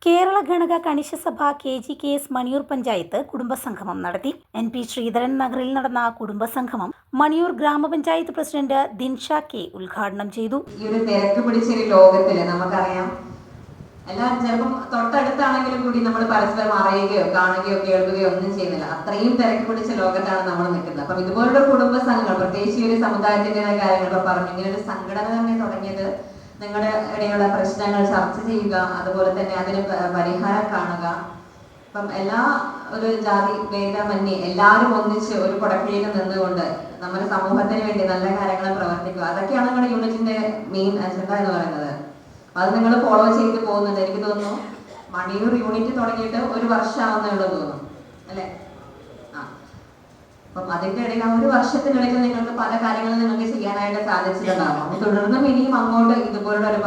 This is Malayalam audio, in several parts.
കേരള ഗണക കണിശസഭ KGKS മണിയൂർ പഞ്ചായത്ത് കുടുംബസംഗമം നടത്തി. NP ശ്രീധരൻ നഗറിൽ നടന്ന കുടുംബസംഗമം മണിയൂർ ഗ്രാമപഞ്ചായത്ത് പ്രസിഡന്റ് ദിൻഷ K ഉദ്ഘാടനം ചെയ്തു. ഈ ഒരു തിരക്ക് പിടിച്ചൊരു ലോകത്തില് നമുക്കറിയാം, എല്ലാവരും ചിലപ്പം തൊട്ടടുത്താണെങ്കിലും കൂടി നമ്മൾ പരസ്പരം അറിയുകയോ കാണുകയോ കേൾക്കുകയോ ഒന്നും ചെയ്യുന്നില്ല. അത്രയും തിരക്ക് പിടിച്ച ലോകത്താണ് നമ്മൾ നിൽക്കുന്നത്. അപ്പം ഇതുപോലുള്ള കുടുംബ സംഘങ്ങൾ, പ്രത്യേകിച്ച് ഈ ഒരു സമുദായത്തിന്റെ കാര്യങ്ങൾ പറഞ്ഞു, ഇങ്ങനെ ഒരു സംഘടന തന്നെ തുടങ്ങിയത് നിങ്ങളുടെ ഇടയിലുള്ള പ്രശ്നങ്ങൾ ചർച്ച ചെയ്യുക, അതുപോലെ തന്നെ അതിന് പരിഹാരം കാണുക. അപ്പം എല്ലാ ഒരു ജാതി ഭേദമന്യേ എല്ലാവരും ഒന്നിച്ച് ഒരു കുടക്കീഴിൽ നിന്നുകൊണ്ട് നമ്മുടെ സമൂഹത്തിന് വേണ്ടി നല്ല കാര്യങ്ങൾ പ്രവർത്തിക്കുക, അതൊക്കെയാണ് നിങ്ങളുടെ യൂണിറ്റിന്റെ മെയിൻ അജണ്ട എന്ന് പറയുന്നത്. അത് നിങ്ങൾ ഫോളോ ചെയ്ത് പോകുന്നുണ്ട്. എനിക്ക് തോന്നുന്നു മണിയൂർ യൂണിറ്റ് തുടങ്ങിയിട്ട് 1 വർഷമാവുന്നേ ഉള്ളൂ തോന്നുന്നു, അല്ലെ? അപ്പം അതിന്റെ ഇടയിൽ ആ 1 വർഷത്തിനിടയിൽ നിങ്ങൾക്ക് പല കാര്യങ്ങളും നിങ്ങൾക്ക് ചെയ്യാനായിട്ട് സാധിച്ചിട്ടുണ്ടാകും. തുടർന്നും ഇനിയും അങ്ങോട്ട് ഇതുപോലുള്ള ഒരു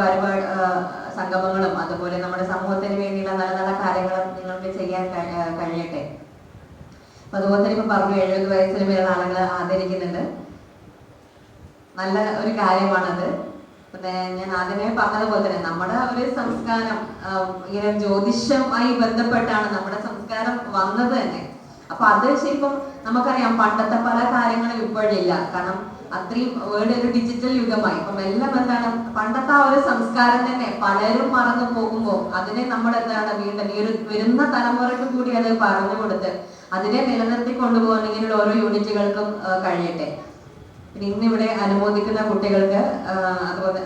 സംഗമങ്ങളും അതുപോലെ നമ്മുടെ സമൂഹത്തിന് വേണ്ടിയുള്ള നല്ല നല്ല കാര്യങ്ങളും നിങ്ങൾക്ക് ചെയ്യാൻ കഴിയട്ടെ. അപ്പൊ അതുപോലെ തന്നെ ഇപ്പൊ പറഞ്ഞു 70 വയസ്സിന് മേലുള്ള ആളുകളെ ആദരിക്കുന്നുണ്ട്. നല്ല ഒരു കാര്യമാണത്. പിന്നെ ഞാൻ ആദ്യമേ പറഞ്ഞതുപോലെ തന്നെ നമ്മുടെ ഒരു സംസ്കാരം ഇങ്ങനെ ജ്യോതിഷവുമായി ബന്ധപ്പെട്ടാണ് നമ്മുടെ സംസ്കാരം വന്നത് തന്നെ. അപ്പൊ അത് ശരിക്കും നമുക്കറിയാം, പണ്ടത്തെ പല കാര്യങ്ങളും ഇപ്പോഴില്ല. കാരണം അത്രയും വേൾഡ് ഒരു ഡിജിറ്റൽ യുഗമായി. അപ്പം എല്ലാം എന്താണ്, പണ്ടത്തെ ആ ഒരു സംസ്കാരം തന്നെ പലരും മറന്നു പോകുമ്പോൾ അതിനെ നമ്മൾ എന്താണ് വീണ്ടും ഈ ഒരു വരുന്ന തലമുറയ്ക്ക് കൂടി അത് പറഞ്ഞു കൊടുത്ത് അതിനെ നിലനിർത്തി കൊണ്ടുപോകാൻ ഇങ്ങനെയുള്ള ഓരോ യൂണിറ്റുകൾക്കും കഴിയട്ടെ. പിന്നെ ഇന്നിവിടെ അനുമോദിക്കുന്ന കുട്ടികൾക്ക് അതുപോലെ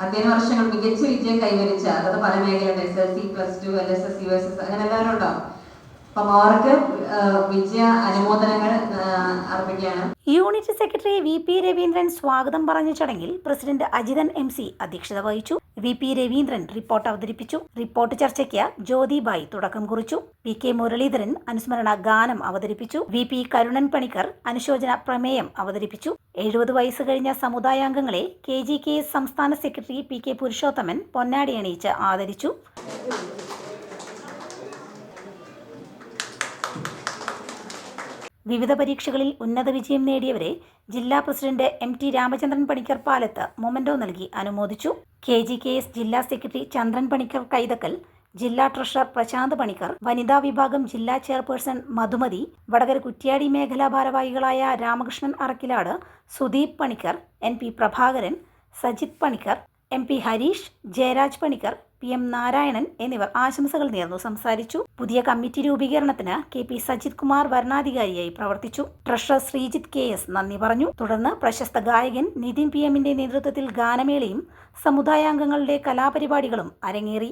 അധ്യയന വർഷങ്ങൾ മികച്ച വിജയം കൈവരിച്ച, അതായത് പല മേഖലയുണ്ട്, SSLC, +2, LSS, USS, അങ്ങനെ എല്ലാവരും ഉണ്ടാവും. അപ്പം അവർക്ക് വിജയ അനുമോദനങ്ങൾ അർപ്പിക്കുകയാണ്. യൂണിറ്റ് സെക്രട്ടറി VP രവീന്ദ്രൻ സ്വാഗതം പറഞ്ഞ ചടങ്ങിൽ പ്രസിഡന്റ് അജിതൻ MC അധ്യക്ഷത വഹിച്ചു. VP രവീന്ദ്രൻ റിപ്പോർട്ട് അവതരിപ്പിച്ചു. റിപ്പോർട്ട് ചർച്ചയ്ക്ക് ജ്യോതിബായി തുടക്കം കുറിച്ചു. PK മുരളീധരൻ അനുസ്മരണ ഗാനം അവതരിപ്പിച്ചു. VP കരുണൻ പണിക്കർ അനുശോചന പ്രമേയം അവതരിപ്പിച്ചു. 70 വയസ്സ് കഴിഞ്ഞ സമുദായാംഗങ്ങളെ KGKS സംസ്ഥാന സെക്രട്ടറി PK പുരുഷോത്തമൻ പൊന്നാടി അണിയിച്ച് ആദരിച്ചു. വിവിധ പരീക്ഷകളിൽ ഉന്നത വിജയം നേടിയവരെ ജില്ലാ president MT Ramachandran Panicker Palath memento നൽകി അനുമോദിച്ചു. KGKS ജില്ലാ സെക്രട്ടറി ചന്ദ്രൻ പണിക്കർ കൈതക്കൽ, ജില്ലാ ട്രഷറർ പ്രശാന്ത് പണിക്കർ, വനിതാ വിഭാഗം ജില്ലാ ചെയർപേഴ്സൺ മധുമതി, വടകര കുറ്റ്യാടി മേഖലാ ഭാരവാഹികളായ Ramakrishnan Arakkilad, Sudeep Panicker, NP Prabhakaran, Sajith Panicker, MP Harish, Jayaraj Panicker, PM Narayanan എന്നിവർ ആശംസകൾ നേർന്നു സംസാരിച്ചു. പുതിയ കമ്മിറ്റി രൂപീകരണത്തിന് KP സജിത് കുമാർ വരണാധികാരിയായി പ്രവർത്തിച്ചു. ട്രഷറർ ശ്രീജിത്ത് KS നന്ദി പറഞ്ഞു. തുടർന്ന് പ്രശസ്ത ഗായകൻ നിതിൻ PM നേതൃത്വത്തിൽ ഗാനമേളയും സമുദായാംഗങ്ങളുടെ കലാപരിപാടികളും അരങ്ങേറി.